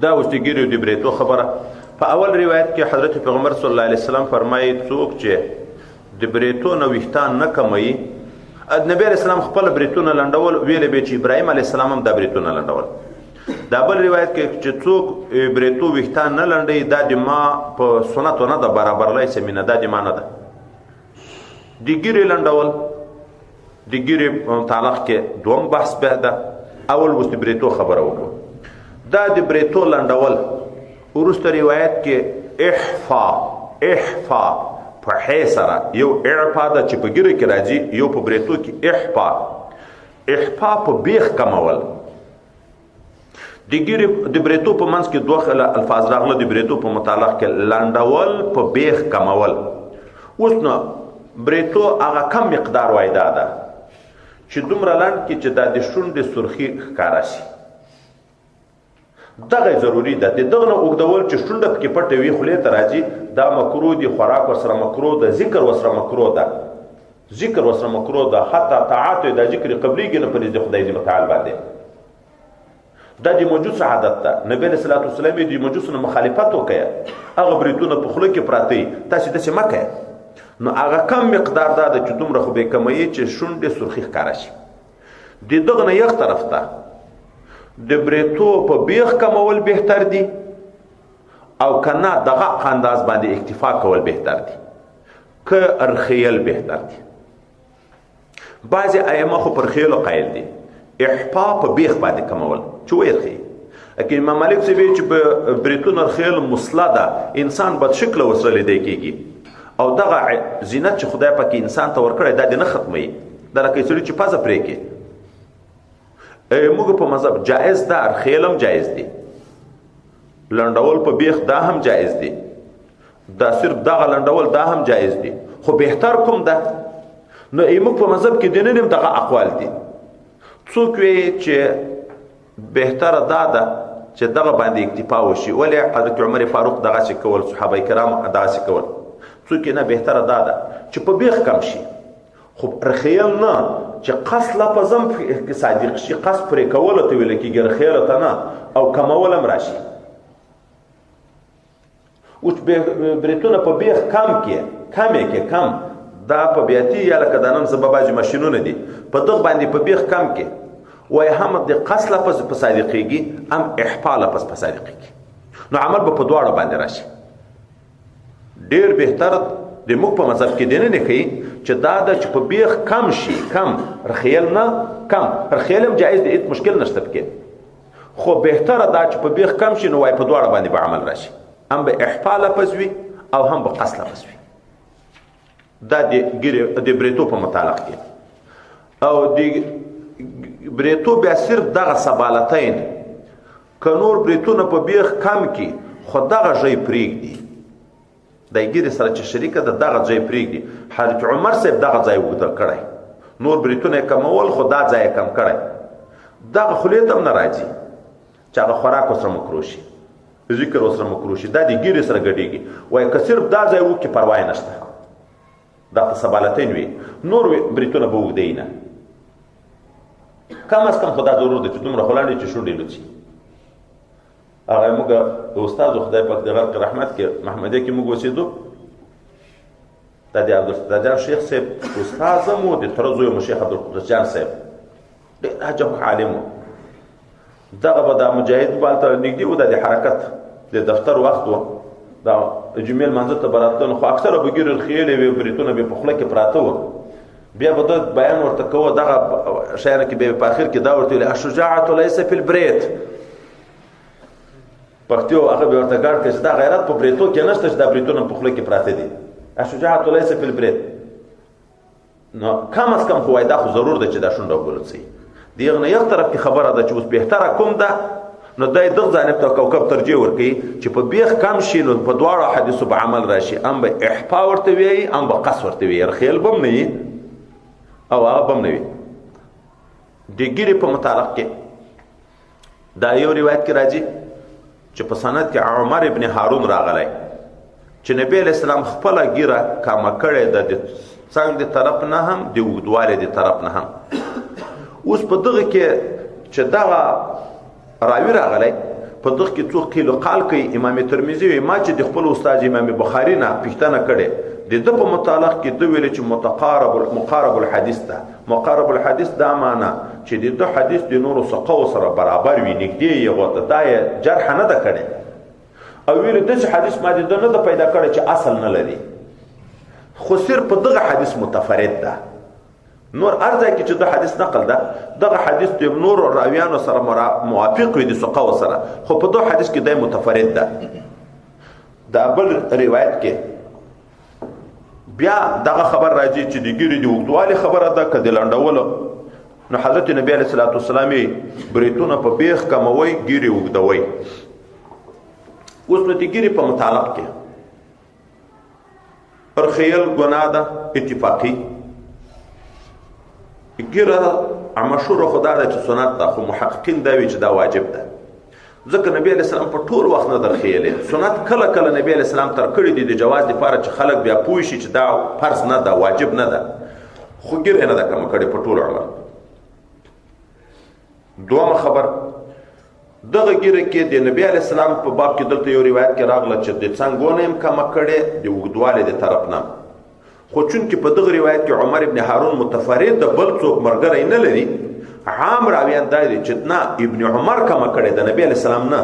دا اوس د ګیرو د بریتو خبره. په اول روایت کې حضرت پیغمبر صلی الله علیه وسلم فرمایي څوک چې د بریتو نه ویښتان نه کموي، نبی علیه السلام خپل بریتونه لنډول ویلې به چې ابراهیم علیه السلام هم دا بریتونه لنډول. دا بل روایت کې چې څوک بریتو ویښتان نه لنډوي دا د ما په سنتو نه ده، برابرلی سمینه دا د ما نه ده. د ګیرې لنډول د ګیرې متعلق کې دوم بحث به ده. اول اوس د بریتو خبره وکړو. دا د بریتو لنډول وروسته روایت کې احفا په حې سره یو اعفا ده چې په ګیرې کې راځي، یو په بریتو کې احفا په بیخ کمول. د ګیرې د بریتو په منځ کې دوه الفاظ راغله د بریتو په متعلق کې، لنډول په بیخ کمول. اوس نو بریتو هغه کم مقدار وایدا ده چې دومره لنډ کې چې دا د شونډې سرخي ښکاره شي، دغه ضروري ده. د دغه نه اوږدول چې شونډه پکې پټه وي خولې ته راځي دا مکروه دي، خوراک ورسره مکروه ده، ذکر ورسره مکروه ده، حتی طاعات دا ذکر قبلیږي نه په نزد خدای متعال باندې. دا د مجوس عادت ده. نبی علیه الصلاة والسلام د مجوس نه مخالفت وکړه، هغه بریتونه په خوله کې پراته وي، تاسې داسې مه کوئ. نو هغه کم مقدار دا ده چې دومره خو به کموي چې شونډې سرخي ښکاره شي. د دغه نه یخ طرف ته د بریتو په بیخ کمول بهتر دي، او کنه دغه انداز باندې اکتفا کول بهتر دي، که ارخیل بهتر دي. بعضې ائمه خو پر خیلو قایل دي، احفا په بیخ باندې کمول چې ویرخي. لکه امام مالک صاحب چې په بریتون ارخیل مسله ده، انسان بد شکله ورسره لیدی کېږي، او دغه زینت چې خدای پاک انسان ته ورکړی دا دې نه ختموي. دا لکه سړي چې پزه پرې کړي. موږ په مذهب جایز ده، ارخیل هم جایز دي، لنډول په بیخ دا هم جایز دي، دا صرف دغه لنډول دا هم جایز دي. خو بهتر کوم ده؟ نو موږ په مذهب کې دنه نیم دغه اقوال دي. څوک وی چې بهتره دا ده چې دغه باندې اکتفا وشي، ولې حضرت عمر فاروق دغه څه کول، صحابه کرام دغه څه کول. څوک نه بهتره دا ده چې په بیخ کم شي، خو رخیل نه چې قص لفظ هم صادق شي، قص پرې کول ته ویل کېږي، رخیل ته نه، او کمول هم راشي. اوس بریتونه په بیخ کم دا په بیاتي یا لکه د نن سبا بعضې ماشینونه دي، په دغه باندې په بیخ کم کې وایي هم د قص لفظ په صادقېږي، هم احفا لفظ په صادقېږي. نو عمل به په دواړو باندې راشي. ډېر بهتر د موږ په مذهب کې دی نه ښیي چې دا ده چې په بیخ کم شي، کم رخیل نه، کم رخیل هم جایز دی، هېڅ مشکل نشته پکې، خو بهتره دا چې په بیخ کم شي. نو وایي په دواړو باندې به عمل راشي، هم به احفا لفظ وي او هم به قص لفظ وي. دا د بریتو په متعلق کې. او د بریتو بیا صرف دغه سبالتین، که نور بریتونه په بیخ کم کې خو دغه ژی پرېږدي، د ګیرې سره چې شریکه ده دغه ځای پرېږدي. حضرت عمر صاحب دغه ځای اوږده کړی، نور بریتونه یې کمول خو دا ځای یې کم کړی. دغه خولې ته هم نه راځي چې هغه خوراک ورسره مکروه شي، ذکر ورسره مکروه شي، دا د ګیرې سره ګډېږي. وایي که صرف دا ځای وکړي پروا یې نشته، دا په سبالتین وي، نور بریتونه به اوږده یي نه. کم از کم خو دا ضرور ده چې دومره خو لنډ وي چې شونډې لوڅي. هغه موږ د استاد خدای پاک د غرق رحمت کې محمدیه کې موږ اوسېدو، دا د عبدالستار جان شیخ صاحب استاد هم و، د تره زوی مو شیخ عبدالقدس جان صاحب ډېر عجب عالم و. دغه به دا مجاهد بالته نږدې و، دا د حرکت د دفتر وخت و، دا جمعې لمانځه ته به راتلل، خو اکثره به ګیرې رخیلې وې، بریتونه به په خوله کې پراته وو. بیا به دا بیان ورته کوه، دغه شیانو کې به په اخر کې دا ورته ویل الشجاعة لیس فی البریت، پښتو هغه به ورته ګاډ کړي چې دا غیرت په بریتو کې نشته چې دا بریتونه په خوله کې پراته دي. الشجاعة لیس فی البریت. نو کم از کم خو وایي دا خو ضرور ده چې دا شونډه وګورځي. د هغه نه یو طرف کې خبره ده چې اوس بهتره کوم ده، نو دا یې دغه جانب ته کوکب ترجیح ورکوي چې په بیخ کم شي، نو په دواړو حدیثو به عمل راشي، هم به احفا ورته وایي، هم به قص ورته وایي، رخیل به هم نه وي او هغه به هم نه وي. د ګیرې په متعلق کې دا یو روایت کې راځي چې په سند کې عمر ابن هارون راغلی چې نبی علیہ السلام خپله ګیره کامه کړې ده، د څنګ د طرف نه هم د اوږدوالي د طرف نه هم. اوس په دغه کې چې دغه راوي راغلی په دغه کې څو قیل قال کوي. امام ترمذي وایي ما چې د خپل استاد امام بخاري نه پوښتنه کړې د ده په متعلق کې ده ویلي چې مقارب الحدیث ده. مقارب الحدیث دا معنا چې د ده حدیث د نورو ثقو سره برابر وي، نږدې یې غوته، دا یې جرح نه ده کړې. او ویلي داسې حدیث ما د ده نه ده پیدا کړی چې اصل نه لري، خو صرف په دغه حدیث متفرد ده. نور هر ځای کې چې د حدیث نقل ده دغه حدیث د نورو راویانو سره موافق وي د ثقو سره، خو په دغه حدیث کې دی متفرد ده. دا بل روایت کې بیا دغه خبر راځي چې د ګیرې د اوږدوالي خبره ده که د لنډولو. نو حضرت نبی علیه الصلاة والسلام یې بریتونه په بیخ کموئ، ګیرې اوږدوئ. اوس نو د ګیرې په متعلق کې ارخیل ګناه ده اتفاقي. ګیره مشهوره خو دا ده چې سنت ده، خو محققین دا وایي چې دا واجب ده. ځکه نبی علیه السلام په ټول وخت نه درخیلې. سنت کله کله نبی علیه السلام تر کړي دي د جواز دپاره چې خلک بیا پوه شي چې دا فرض نه ده، واجب نه ده، خو ګیره نه ده کمه کړې په ټول عمر. دومه خبر دغه ګیره کې د نبی علیه السلام په باب کې دلته یو روایت کې راغله چې د څنګونه هم کمه کړې د اوږدوالي د طرف نه، خو چونکې په دغه روایت کې عمر ابن هارون متفرد د بل څوک ملګری نه لري، عام راویان دا دي چې نه ابن عمر کمه کړې ده، نبی علیه السلام نه.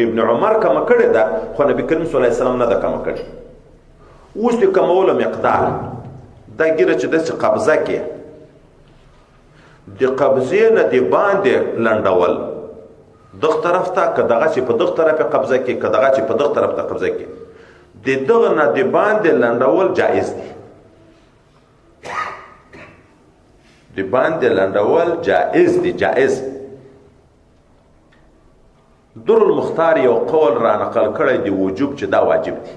ابن عمر کمه کړې ده، خو نبی کریم صلی الله علیه وسلم نه ده کمه کړې. اوس د کمولو مقدار دا ګیره چې داسې قبضه کې د قبضې نه د باندې لنډول دغه طرف ته، که دغه چې په دغه طرف قبضه کې، که دغه چې په دغه طرف ته قبضه کې، د دغه نه د باندې لنډول جایز دي. د باندې لنډول جائز دي، جائز. در المختار یو قول را نقل کړی دی وجوب چې دا واجب دي.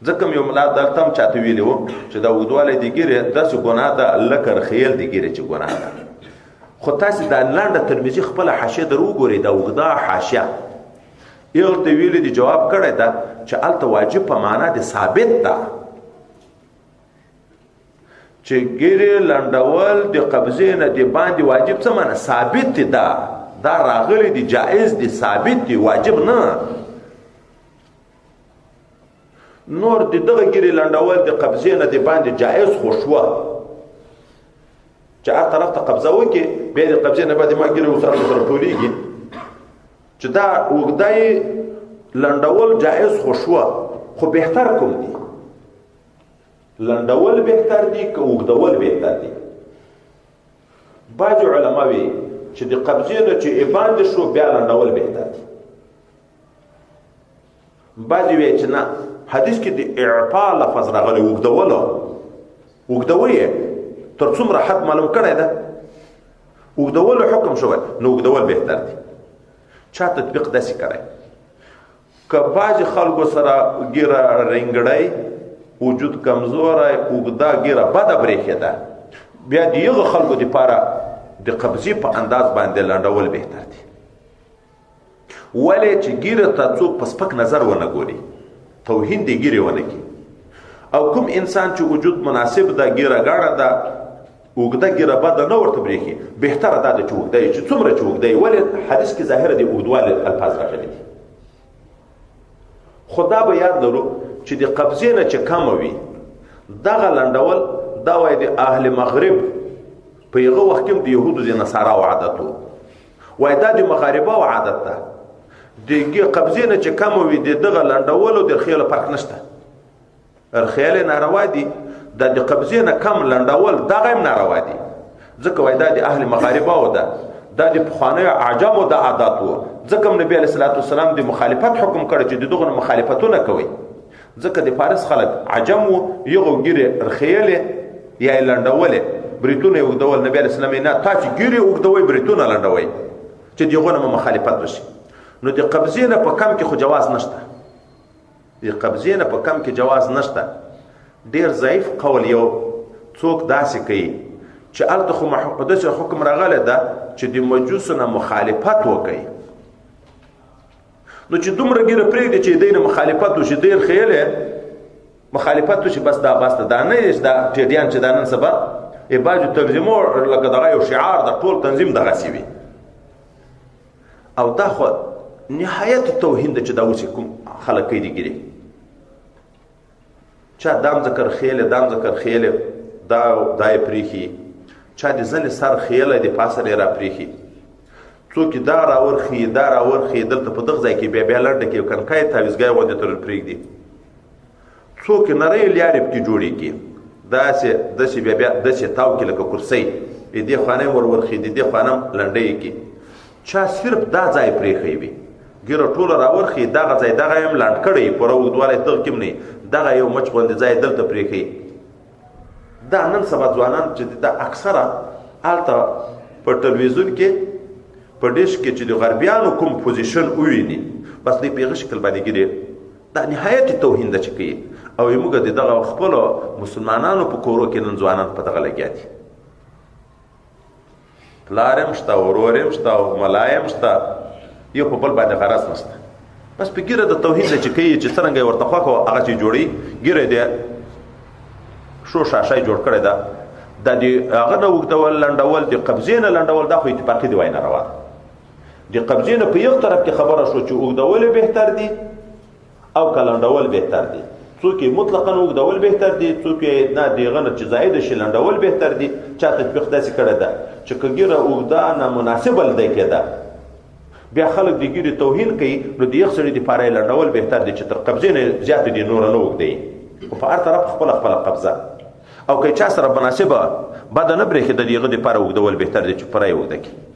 ځکه یو ملا دلته هم چاته ویلي و چې دا اوږدوالی د ګیرې داسې ګناه ده لکه رخیل د ګیرې چې ګناه ده. خو تاسې دا لنډه ترمذي خپله حاشیه در وګورئ، دا اوږده حاشیه یو ته ویلي دي جواب کړی ده چې هلته واجب په معنا د ثابت ده، چې ګیرې لنډول د قبضې نه د باندې واجب څه معنی ثابت ده، دا راغلی دی جائز دی، ثابت دی، واجب نه. نور د دغه ګیرې لنډول د قبضې نه د باندې جائز خو شوه چې هر طرف ته قبضه وکړي، بیا د قبضې نه باندې ما ګیرې ورسره ټولېږي چې دا اوږده یې لنډول جائز خو شوه، خو بهتر کوم دی؟ لنډول بهتر دي که اوږدول بهتر دي؟ بعضې علما وایي چې د قبضې نه چې باندې شو بیا لنډول بهتر دي. بعضې وایي چې نه، حدیث کې د اعفا لفظ راغلی، اوږدول یې تر څومره حد معلوم کړی ده، اوږدول حکم شوی، نو اوږدول بهتر دي. چا تطبیق داسې کړی که بعضې خلکو سره ګیره رنګړی، وجود کمزوری، اوږده ګیره بده برېښېده، بیا د هغو خلکو دپاره د قبضې په انداز باندې لنډول بهتر دي. ولې چې ګیره ته څوک په سپک نظر ونه ګوري، توهین د ګیرې ونه کړي. او کوم انسان چې وجود مناسب ده، ګیره ګاڼه ده، اوږده ګیره بده نه ورته برېښي، بهتره دا ده چې اوږده یې، چې څومره چې اوږده یې. ولې حدیث کې ظاهره د اوږدوالي الفاظ راغلي دي. خو دا به یاد لرو چې د قبضې نه چې کمه وي، دغه لنډول دا وایي د اهل مغرب په هغه وخت کې د یهودو د نصاراو عادت و، وایي دا د مغارباو عادت ده. د قبضې نه چې کمه وي د دغه لنډولو د رخیلو فرق نشته. رخیل ناروا دي، دا د قبضې نه کم لنډول دغه هم ناروا دي، ځکه وایي دا د اهل مغارباو ده، دا د پخوانیو اعجامو د عادت و. ځکه نبی علیه الصلاة والسلام د مخالفت حکم کړی چې د دغه مخالفتونه کوي، ځکه د فارس خلک عجم و، یغو ګیرې رخیلې یا یې لنډولې، بریتونه یې اوږدول. نبی علیه السلام نه، تا چې ګیرې اوږدوئ بریتونه لنډوئ، چې د هغو نه مخالفت وشي. نو د قبضې نه په کم کې خو جواز نشته، د قبضې نه په کم کې جواز نشته. ډېر ضعیف قول یو څوک داسې کوي چې هلته خو په داسې حکم راغلی ده چې د مجوسو نه مخالفت وکوي. نو چې دومره ګیره پرېږدي چې دی نه مخالفت وشي، ډېر خیلی مخالفت وشي، بس دا دا نه یې دا ټیډیان چې دا نن سبا بعضو تنظیمو لکه دغه یو شعار د ټول تنظیم دغسې وي، او دا خو نهایت توهین ده چې دا اوس کوم خلک کوي دي ګیري چا دام ذکر خیله دام ذکر خیله دا دای پریخي چا د ځنې سر خیله د پاسه را پریخي څوک دا راورخي دا راورخي دلته په دغه ځای کې بیا لنډه کې کنکای تعویزګای غوندې تر پرېږدي څوک نری لیارې پکې جوړېږي داسې بیا داسې تاو کې لکه کرسۍ دې خانه ورورخي دې خانه لنډۍ کې چا صرف دا ځای پرېښی وي ګیره ټوله راورخي دغه ځای دغه هم لنډ کړی پوره اوږدوالی دغه کې نه دغه یو مچ غوندې ځای دلته پرېښی دا نن سبا ځوانان چې دا اکثره هلته په ټلویزیون کې په ډیش کې چې د غربیانو کوم پوزیشن وویني بس دوی په هغه شکل باندې ګیري دا نهایت توهین ده چې کوي او موږ د دغه خپلو مسلمانانو په کورو کې نن ځوانان په دغه لګیا دي پلار هم شته ورور هم شته او ملا هم شته یو په بل باندې غرض نشته بس په ګیره د توهین ده چې کوي چې څرنګه یې ورته خوښ وه هغه چې جوړوي ګیره یې شو شاشی جوړ کړی ده د هغه نه اوږدول لنډول د قبضې نه لنډول دا خو اتفاقي دی وای ناروا د قبضې نه په یو طرف کې خبره شو چې اوږدول بهتر دي او که لنډول بهتر دي څوک یې مطلقا اوږدول بهتر دي څوک یې نه د هغه نه چې زاید شي لنډول بهتر دي چا تطبیق داسې کړی ده چې که ګیره اوږده نامناسبه لدی کېده بیا خلک د ګیرې توهین کوي نو د یخ سړي دپاره یې لنډول بهتر دي چې تر قبضې نه زیاته دي نوره نه اوږدوي خو په هر طرف خپله قبضه او که چا سره مناسبه بده نه برېښي د هغه دپاره اوږدول بهتر دی چې پوره یې اوږده کړي